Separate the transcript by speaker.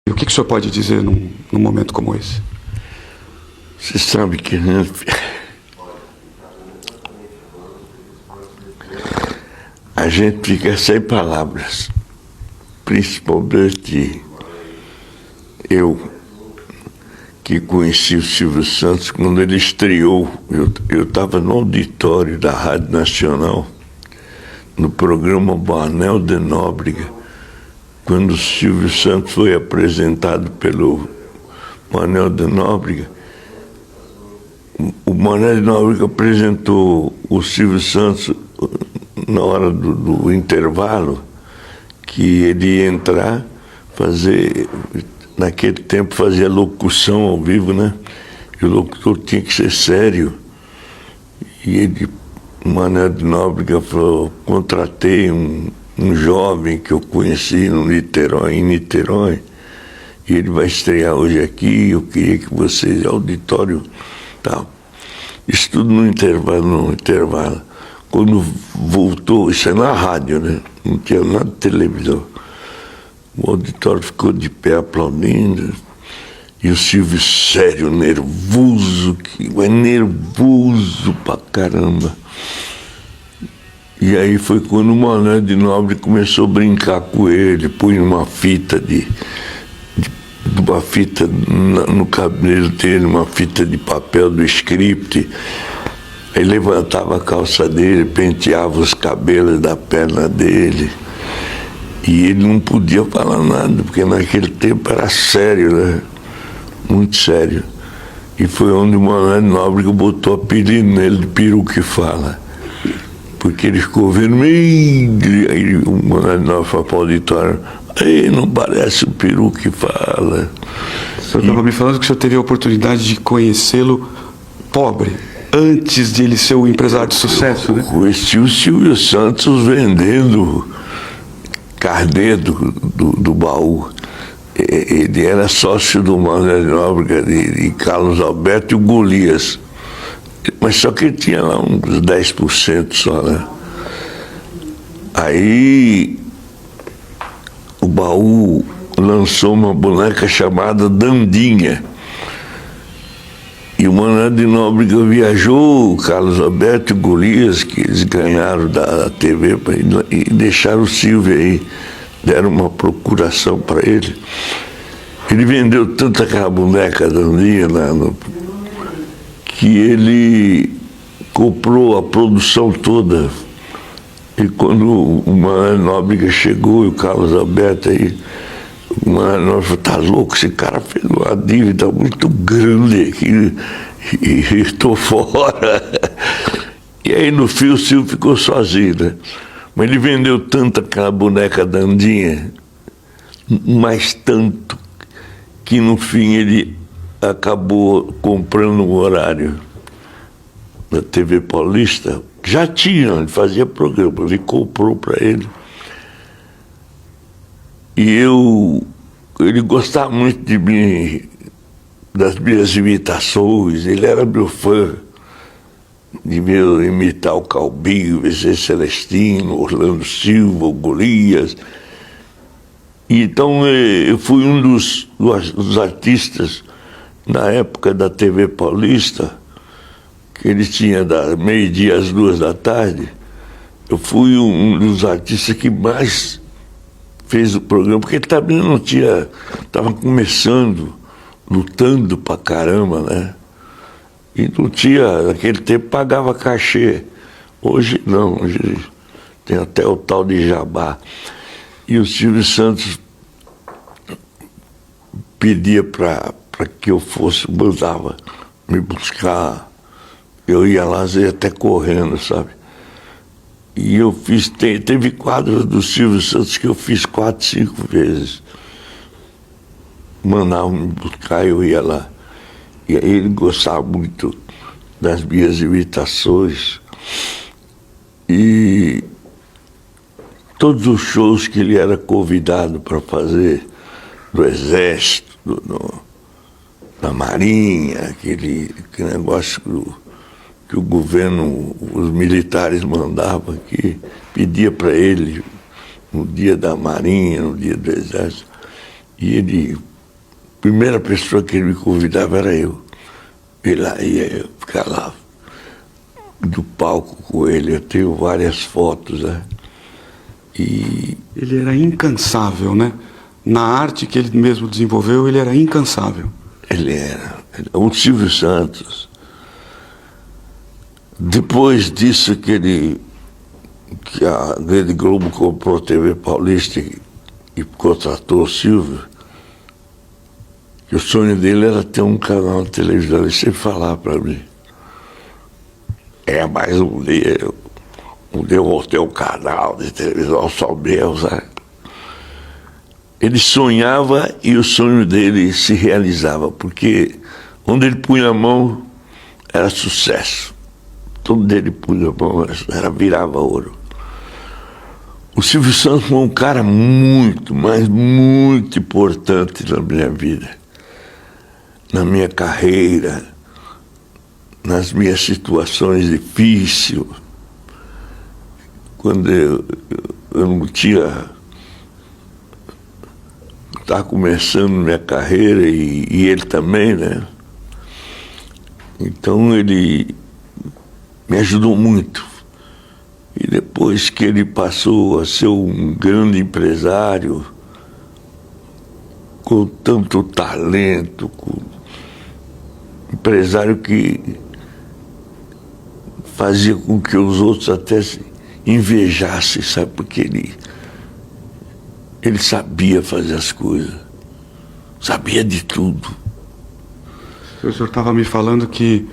Speaker 1: O que o senhor pode dizer num momento como esse?
Speaker 2: Você sabe que a gente fica sem palavras, principalmente eu, que conheci o Silvio Santos quando ele estreou. Eu estava no auditório da Rádio Nacional, no programa Manel de Nóbrega, quando o Silvio Santos foi apresentado pelo Manel de Nóbrega. O Manel de Nóbrega apresentou o Silvio Santos na hora do intervalo, que ele ia entrar, naquele tempo fazia locução ao vivo, né? E o locutor tinha que ser sério. E o Manel de Nóbrega falou: contratei um jovem que eu conheci em Niterói, e ele vai estrear hoje aqui, eu queria que vocês, auditório, tal. Isso tudo no intervalo. Quando voltou, isso é na rádio, né? Não tinha nada de televisão. O auditório ficou de pé aplaudindo, e o Silvio sério, nervoso pra caramba. E aí foi quando o Manel de Nóbrega começou a brincar com ele, pôs uma fita no cabelo dele, uma fita de papel do script. Aí levantava a calça dele, penteava os cabelos da perna dele. E ele não podia falar nada, porque naquele tempo era sério, né? Muito sério. E foi onde o Manel de Nóbrega botou apelido nele de Peru que Fala. Porque ele ficou vermelho, aí o Manel de Nóbrega foi para o auditório: "Ei, não parece o Peru que Fala".
Speaker 1: O senhor estava me falando que o senhor teve a oportunidade de conhecê-lo pobre, antes de ele ser o empresário de sucesso, né?
Speaker 2: Conheci o Silvio Santos vendendo carnê do baú. Ele era sócio do Manel de Nóbrega, de Carlos Alberto e o Golias. Mas só que ele tinha lá uns 10% só, né? Aí o baú lançou uma boneca chamada Dandinha. E o Manel de Nóbrega viajou, o Carlos Alberto e o Golias, que eles ganharam da TV, e deixaram o Silvio aí, deram uma procuração para ele. Ele vendeu tanto aquela boneca Dandinha que ele comprou a produção toda. E quando o Manel de Nóbrega chegou e o Carlos Alberto aí, o Manel de Nóbrega falou: "Tá louco, esse cara fez uma dívida muito grande aqui e estou fora". E aí no fim o Silvio ficou sozinho, né? Mas ele vendeu tanto aquela boneca Dandinha, mas tanto, que no fim ele acabou comprando um horário na TV Paulista. Já tinha, ele fazia programa, ele comprou para ele. E ele gostava muito de mim, das minhas imitações. Ele era meu fã, de me imitar o Calbinho, o Vicente Celestino, Orlando Silva, o Golias. Então eu fui um dos artistas na época da TV Paulista, que ele tinha da meio-dia às 2h. Eu fui um dos artistas que mais fez o programa, porque ele também não tinha, estava começando, lutando pra caramba, né? E não tinha, naquele tempo pagava cachê. Hoje não, hoje tem até o tal de jabá. E o Silvio Santos pedia para que eu fosse, mandava me buscar. Eu ia lá, ia até correndo, sabe? E eu fiz, teve quadros do Silvio Santos que eu fiz 4, 5 vezes. Mandavam me buscar, eu ia lá. E aí ele gostava muito das minhas imitações. E todos os shows que ele era convidado para fazer, do Exército, da Marinha, aquele negócio que o governo, os militares mandavam, que pedia para ele no dia da Marinha, no dia do Exército, e ele primeira pessoa que ele me convidava era eu. E lá ia eu ficar lá do palco com ele. Eu tenho várias fotos, né? E
Speaker 1: Ele era incansável, né? Na arte que ele mesmo desenvolveu, ele era incansável.
Speaker 2: ele era o Silvio Santos. Depois disso que a Rede Globo comprou a TV Paulista e contratou o Silvio, que o sonho dele era ter um canal de televisão. Ele sempre falava para mim: mas um dia eu vou ter um canal de televisão só meu, sabe? Ele sonhava e o sonho dele se realizava, porque onde ele punha a mão era sucesso. Onde ele punha a mão virava ouro. O Silvio Santos foi um cara muito, mas muito importante na minha vida, na minha carreira, nas minhas situações difíceis, quando eu não tinha... Estava começando minha carreira e ele também, né? Então ele me ajudou muito. E depois que ele passou a ser um grande empresário, com tanto talento, empresário que fazia com que os outros até se invejassem, sabe? Porque ele sabia fazer as coisas, sabia de tudo.
Speaker 1: O senhor estava me falando que